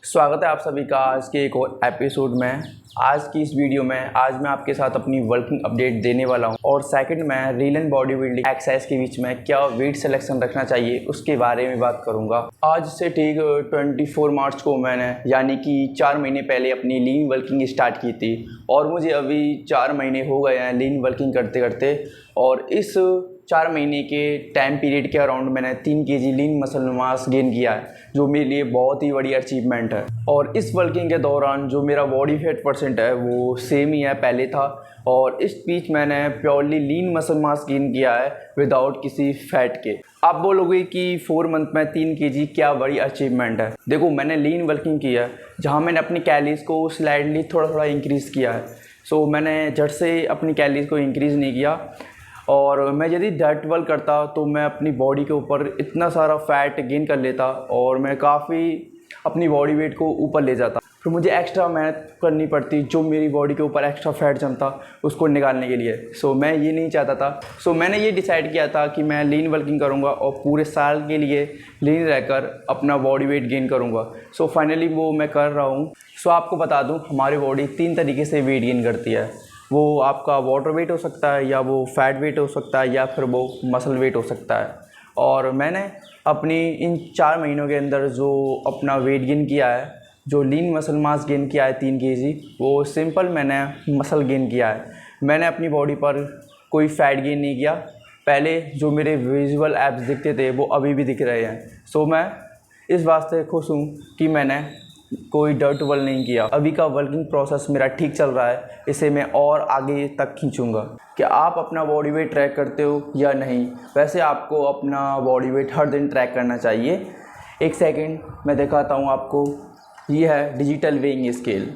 स्वागत है आप सभी का आज के एक और एपिसोड में। आज की इस वीडियो में आज मैं आपके साथ अपनी वर्किंग अपडेट देने वाला हूं और सेकंड में reel and body building exercise के बीच में क्या वेट सिलेक्शन रखना चाहिए उसके बारे में बात करूंगा। आज से ठीक 24 मार्च को मैंने यानी कि 4 महीने पहले अपनी लीन वर्किंग स्टार्ट की थी और मुझे अभी 4 महीने हो गए हैं लीन वर्किंग करते करते। और इस 4 महीने के टाइम पीरियड के अराउंड मैंने 3 kg lean muscle mass gain किया है, जो मेरे लिए बहुत ही बड़ी अचीवमेंट है। और इस वर्किंग के दौरान जो मेरा बॉडी फैट परसेंट है वो सेम ही है पहले था, और इस बीच मैंने purely lean muscle mass gain किया है विदाउट किसी फैट के। आप बोलोगे कि 4 मंथ में 3 kg क्या बड़ी अचीवमेंट है। देखो, मैंने लीन वर्किंग किया है जहाँ मैंने अपनी कैलोरीज को स्लाइडली थोड़ा थोड़ा इंक्रीज़ किया है। सो मैंने झट से अपनी कैलोरीज को इंक्रीज़ नहीं किया, और मैं यदि डाइट वर्क करता तो मैं अपनी बॉडी के ऊपर इतना सारा फैट गेन कर लेता और मैं काफ़ी अपनी बॉडी वेट को ऊपर ले जाता। फिर मुझे एक्स्ट्रा मेहनत करनी पड़ती जो मेरी बॉडी के ऊपर एक्स्ट्रा फैट जमता उसको निकालने के लिए। सो मैं ये नहीं चाहता था। सो मैंने ये डिसाइड किया था कि मैं लीन वर्किंग करूँगा और पूरे साल के लिए लीन रहकर अपना बॉडी वेट गेन करूँगा। सो फाइनली वो मैं कर रहा हूँ। सो आपको बता दूँ, हमारी बॉडी 3 तरीके से वेट गेन करती है। वो आपका वाटर वेट हो सकता है, या वो फैट वेट हो सकता है, या फिर वो मसल वेट हो सकता है। और मैंने अपनी इन 4 महीनों के अंदर जो अपना वेट गेन किया है, जो लीन मसल मास गेन किया है 3 kg, वो सिंपल मैंने मसल गेन किया है। मैंने अपनी बॉडी पर कोई फैट गेन नहीं किया। पहले जो मेरे विजुअल एब्स दिखते थे वो अभी भी दिख रहे हैं। सो मैं इस वास्ते खुश हूँ कि मैंने कोई डर्ट वर्क नहीं किया। अभी का वर्किंग प्रोसेस मेरा ठीक चल रहा है, इसे मैं और आगे तक खींचूंगा। क्या आप अपना बॉडी वेट ट्रैक करते हो या नहीं? वैसे आपको अपना बॉडी वेट हर दिन ट्रैक करना चाहिए। एक सेकंड मैं दिखाता हूँ आपको। ये है डिजिटल वेइंग स्केल।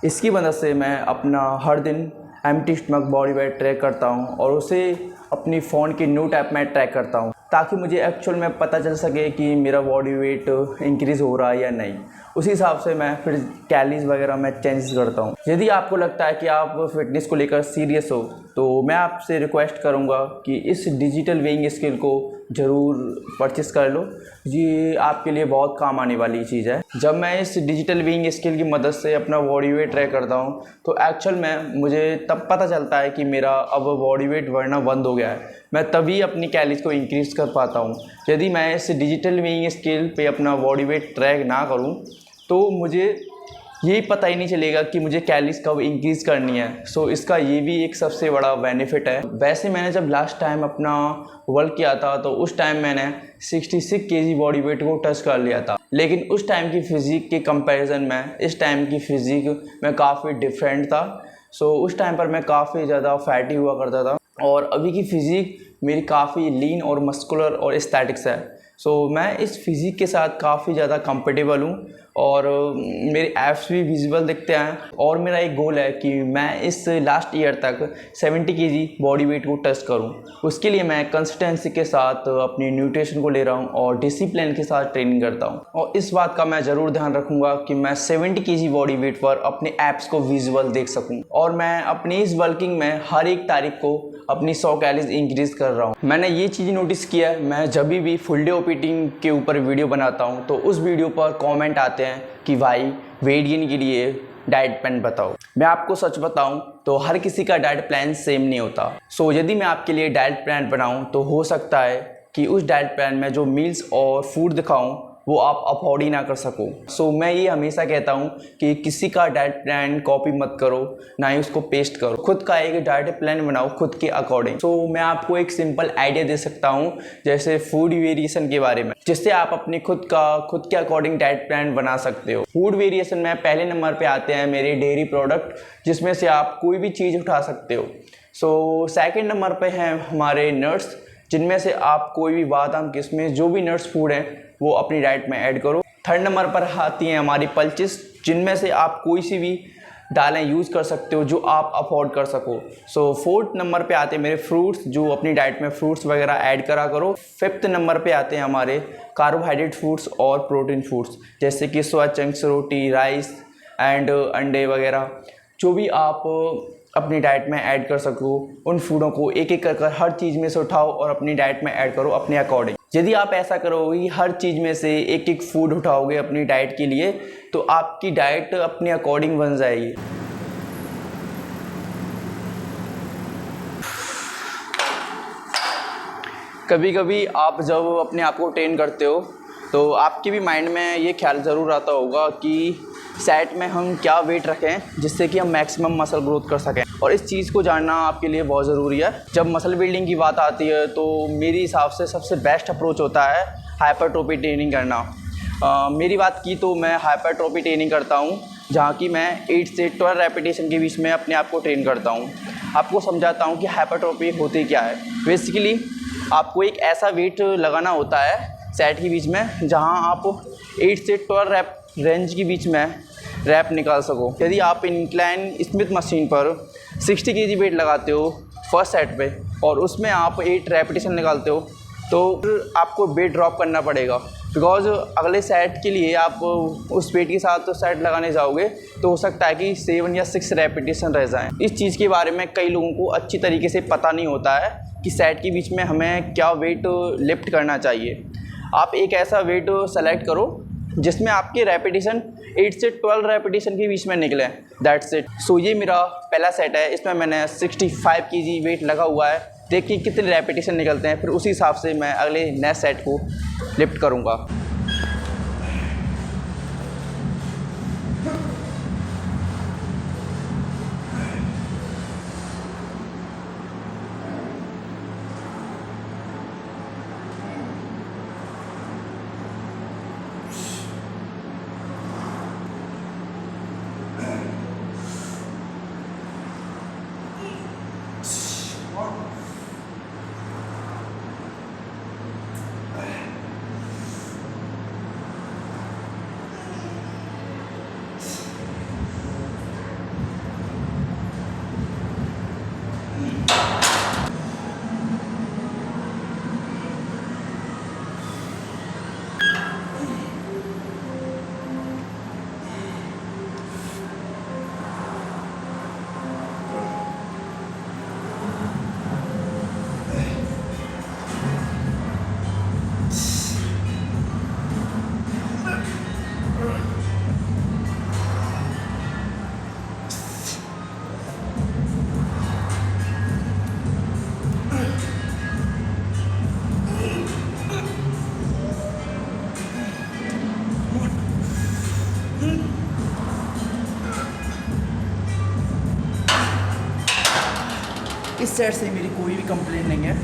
इसकी मदद से मैं अपना हर दिन empty stomach body weight track करता हूँ और उसे अपनी फ़ोन के नोट ऐप में ट्रैक करता हूँ, ताकि मुझे एक्चुअल में पता चल सके कि मेरा बॉडी वेट इंक्रीज़ हो रहा है या नहीं। उसी हिसाब से मैं फिर कैलोरीज वगैरह में चेंजेस करता हूँ। यदि आपको लगता है कि आप फिटनेस को लेकर सीरियस हो तो मैं आपसे रिक्वेस्ट करूँगा कि इस डिजिटल वेइंग स्केल को ज़रूर परचेस कर लो। ये आपके लिए बहुत काम आने वाली चीज़ है। जब मैं इस डिजिटल वेइंग स्केल की मदद से अपना बॉडी वेट ट्रैक करता हूँ तो एक्चुअल में मुझे तब पता चलता है कि मेरा अब बॉडी वेट बढ़ना बंद हो गया है। मैं तभी अपनी कैलोरीज को इंक्रीज़ कर पाता हूँ। यदि मैं इस डिजिटल वेइंग स्केल पे अपना बॉडी वेट ट्रैक ना करूँ तो मुझे यही पता ही नहीं चलेगा कि मुझे कैलोरीज कब इंक्रीज़ करनी है। सो इसका ये भी एक सबसे बड़ा बेनिफिट है। वैसे मैंने जब लास्ट टाइम अपना वर्क किया था तो उस टाइम मैंने 66 kg बॉडी वेट को टच कर लिया था, लेकिन उस टाइम की फ़िज़िक के कंपैरिजन में इस टाइम की फ़िज़िक में काफ़ी डिफरेंट था। सो उस टाइम पर मैं काफ़ी ज़्यादा फैटी हुआ करता था, और अभी की फ़िज़िक मेरी काफ़ी लीन और मस्कुलर और एस्थेटिक्स है। सो मैं इस फिज़िक के साथ काफ़ी ज़्यादा कंफर्टेबल हूँ और मेरे एब्स भी विजिबल दिखते हैं। और मेरा एक गोल है कि मैं इस लास्ट ईयर तक 70 kg बॉडी वेट को टच करूँ। उसके लिए मैं कंसिस्टेंसी के साथ अपनी न्यूट्रिशन को ले रहा हूँ और डिसिप्लिन के साथ ट्रेनिंग करता हूँ। और इस बात का मैं ज़रूर ध्यान रखूँगा कि मैं 70 kg बॉडी वेट पर अपने एब्स को विजुअल देख सकूँ। और मैं अपनी इस वर्किंग में हर एक तारीख को अपनी 100 कैलोरीज इंक्रीज़ कर रहा हूँ। मैंने ये चीज़ नोटिस किया है, मैं जब भी फुल डे ऑपरेटिंग के ऊपर वीडियो बनाता हूँ तो उस वीडियो पर कमेंट आते हैं कि भाई वेट गेन के लिए डाइट प्लान बताओ। मैं आपको सच बताऊं तो हर किसी का डाइट प्लान सेम नहीं होता। सो यदि मैं आपके लिए डाइट प्लान बनाऊं तो हो सकता है कि उस डाइट प्लान में जो मील्स और फूड दिखाऊं वो आप अफोर्ड ही ना कर सको। सो मैं ये हमेशा कहता हूँ कि किसी का डाइट प्लान कॉपी मत करो, ना ही उसको पेस्ट करो। खुद का एक डाइट प्लान बनाओ खुद के अकॉर्डिंग। सो मैं आपको एक सिंपल आइडिया दे सकता हूँ जैसे फूड वेरिएशन के बारे में, जिससे आप अपनी खुद के अकॉर्डिंग डाइट प्लान बना सकते हो। फूड वेरिएशन में पहले नंबर पे आते हैं मेरे डेयरी प्रोडक्ट, जिसमें से आप कोई भी चीज़ उठा सकते हो। सो सेकेंड नंबर पे हैं हमारे नट्स, जिनमें से आप कोई भी बादाम किशमिश जो भी नट्स फूड हैं वो अपनी डाइट में ऐड करो। थर्ड नंबर पर आती हैं हमारी पल्सेस, जिनमें से आप कोई सी भी दालें यूज़ कर सकते हो जो आप अफोर्ड कर सको। सो फोर्थ नंबर पे आते हैं मेरे फ्रूट्स, जो अपनी डाइट में फ्रूट्स वगैरह ऐड करा करो। फिफ्थ नंबर पे आते हैं हमारे कार्बोहाइड्रेट फूड्स और प्रोटीन फूड्स, जैसे कि soya chunks, roti, rice and अंडे वगैरह। जो भी आप अपनी डाइट में ऐड कर सको, उन फूडों को एक एक कर हर चीज़ में से उठाओ और अपनी डाइट में ऐड करो अपने अकॉर्डिंग। यदि आप ऐसा करोगे, हर चीज़ में से एक एक फूड उठाओगे अपनी डाइट के लिए, तो आपकी डाइट अपने अकॉर्डिंग बन जाएगी। कभी कभी आप जब अपने आप को ट्रेन करते हो तो आपके भी माइंड में ये ख्याल ज़रूर आता होगा कि सेट में हम क्या वेट रखें जिससे कि हम मैक्सिमम मसल ग्रोथ कर सकें, और इस चीज़ को जानना आपके लिए बहुत ज़रूरी है। जब मसल बिल्डिंग की बात आती है तो मेरे हिसाब से सबसे बेस्ट अप्रोच होता है हाइपरट्रोफी ट्रेनिंग करना। मेरी बात की तो मैं हाइपरट्रोफी ट्रेनिंग करता हूँ, जहाँ की मैं 8 से 12 रेपिटेशन के बीच में अपने आप को ट्रेन करता हूँ। आपको समझाता हूँ कि हाइपरट्रोफी होती क्या है। बेसिकली आपको एक ऐसा वेट लगाना होता है सेट के बीच में जहां आप 8 से 12 रैप रेंज के बीच में रैप निकाल सको। यदि आप इंक्लाइन स्मिथ मशीन पर 60 केजी वेट लगाते हो फर्स्ट सेट पे और उसमें आप 8 रेपिटेशन निकालते हो, तो फिर आपको वेट ड्रॉप करना पड़ेगा, बिकॉज अगले सेट के लिए आप उस वेट के साथ सेट लगाने जाओगे तो हो सकता है कि 7 या 6 रेपिटेशन रह जाएं। इस चीज़ के बारे में कई लोगों को अच्छी तरीके से पता नहीं होता है कि सेट के बीच में हमें क्या वेट लिफ्ट करना चाहिए। आप एक ऐसा वेट सेलेक्ट करो जिसमें आपके रेपिटेशन 8 से 12 रेपिटेशन के बीच में निकले। That's it. सो ये मेरा पहला सेट है, इसमें मैंने 65 केजी वेट लगा हुआ है। देखिए कितने रेपिटेशन निकलते हैं, फिर उसी हिसाब से मैं अगले नेक्स्ट सेट को लिफ्ट करूँगा। इस सेट से मेरी कोई भी कंप्लेंट नहीं है।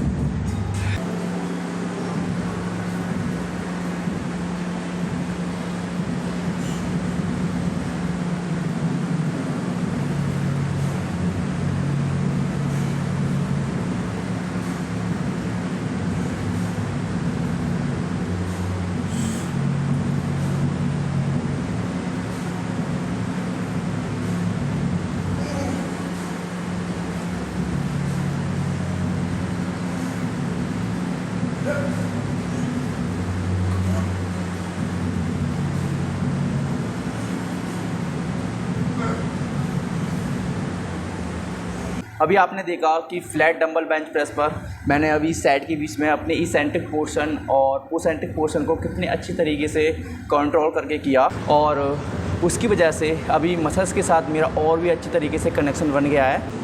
अभी आपने देखा कि फ्लैट डंबल बेंच प्रेस पर मैंने अभी सेट के बीच में अपने इसेंट्रिक पोर्शन और पोसेंट्रिक पोर्शन को कितने अच्छी तरीके से कंट्रोल करके किया, और उसकी वजह से अभी मसल्स के साथ मेरा और भी अच्छी तरीके से कनेक्शन बन गया है।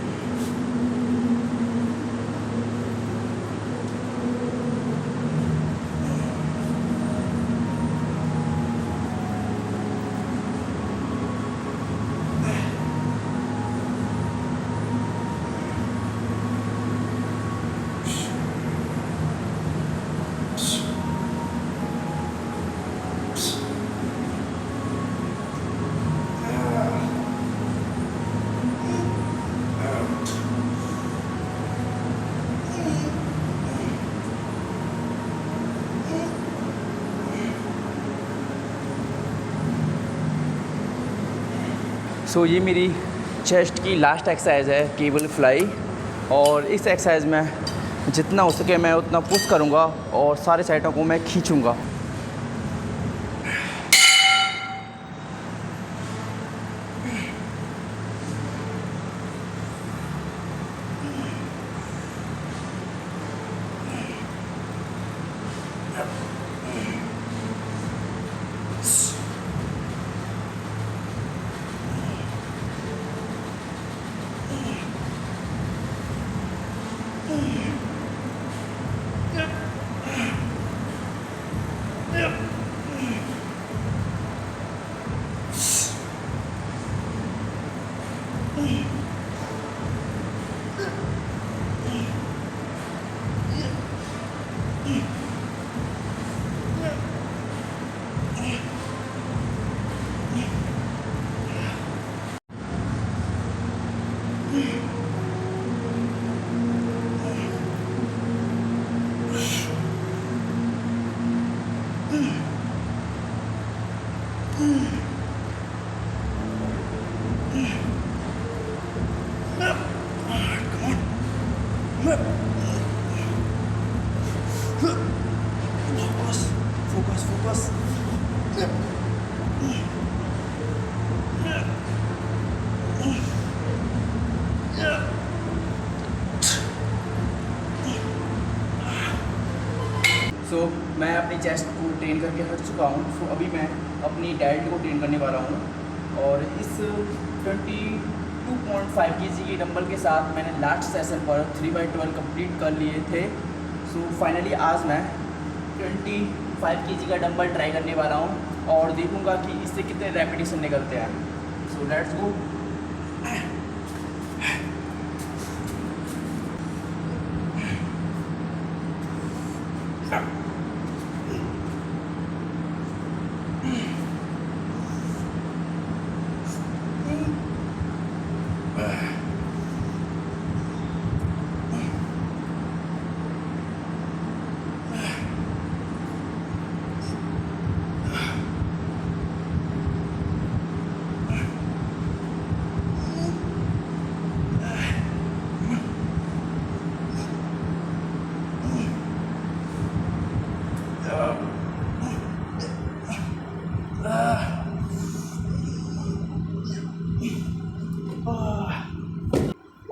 सो ये मेरी चेस्ट की लास्ट एक्सरसाइज है, केबल फ्लाई, और इस एक्सरसाइज में जितना हो सके मैं उतना पुश करूँगा और सारे सेटों को मैं खींचूँगा। Focus, focus. सो मैं अपनी चेस्ट को ट्रेन करके हट चुका हूँ। सो अभी मैं अपनी डाइट को ट्रेन करने वाला हूँ और इस 22.5 kg की डंबल के साथ मैंने लास्ट सेशन पर 3x12 कंप्लीट कर लिए थे। सो फाइनली आज मैं 25 kg का डंबल ट्राई करने वाला हूँ और देखूँगा कि इससे कितने रेपिटेशन निकलते हैं। So let's go.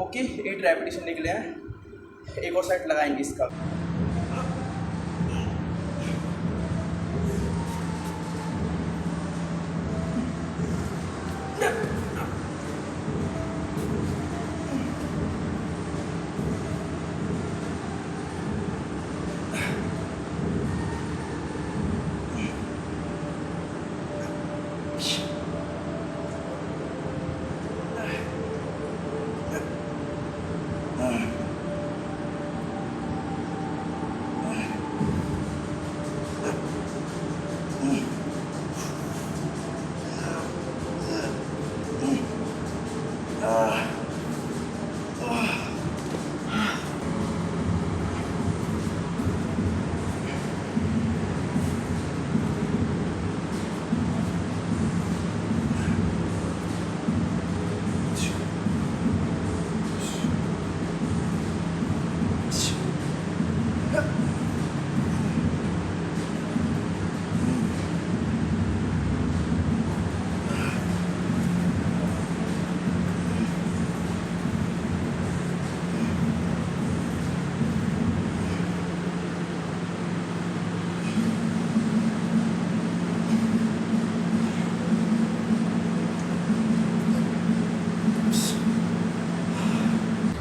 Okay 8 repetition निकले हैं। एक और सेट लगाएंगे इसका।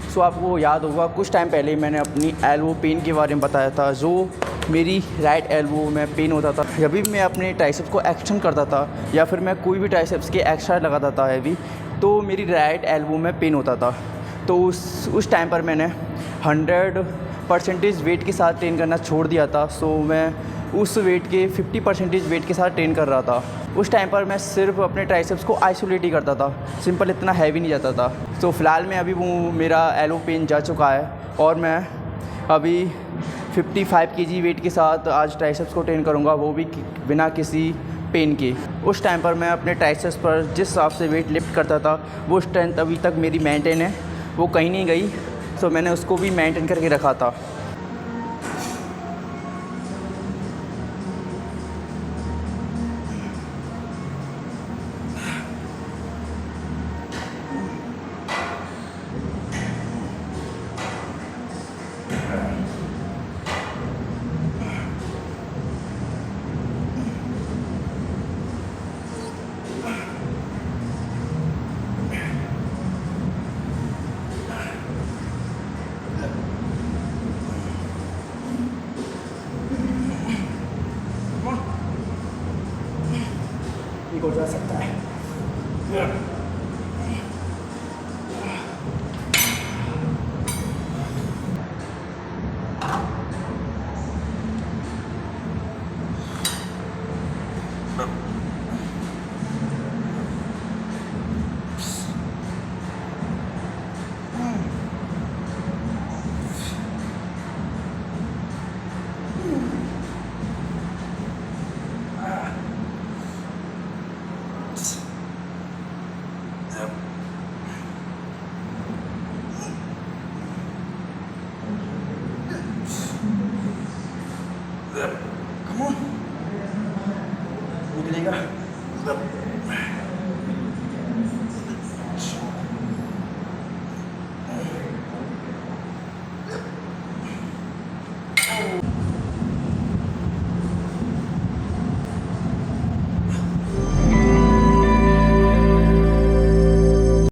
सो आपको याद होगा कुछ टाइम पहले मैंने अपनी एल्बो पेन के बारे में बताया था। जो मेरी राइट एल्बो में पेन होता था जब भी मैं अपने ट्राइसेप्स को एक्सटेंड करता था या फिर मैं कोई भी ट्राइसेप्स के एक्स्ट्रा लगाता था हैवी, तो मेरी राइट एल्बो में पेन होता था। तो उस टाइम पर मैंने 100% वेट के साथ ट्रेन करना छोड़ दिया था। सो मैं उस वेट के 50% वेट के साथ ट्रेन कर रहा था। उस टाइम पर मैं सिर्फ अपने ट्राइसेप्स को आइसोलेट ही करता था, सिंपल इतना हैवी नहीं जाता था। तो फ़िलहाल में अभी वो मेरा एल्बो पेन जा चुका है और मैं अभी 55 kg वेट के साथ आज ट्राइसेप्स को ट्रेन करूँगा, वो भी बिना किसी पेन के। उस टाइम पर मैं अपने ट्राइसेप्स पर जिस हिसाब से वेट लिफ्ट करता था वो स्ट्रेंथ अभी तक मेरी मेंटेन है, वो कहीं नहीं गई। सो मैंने उसको भी मेंटेन करके रखा था। हो जा सकता है। मतलब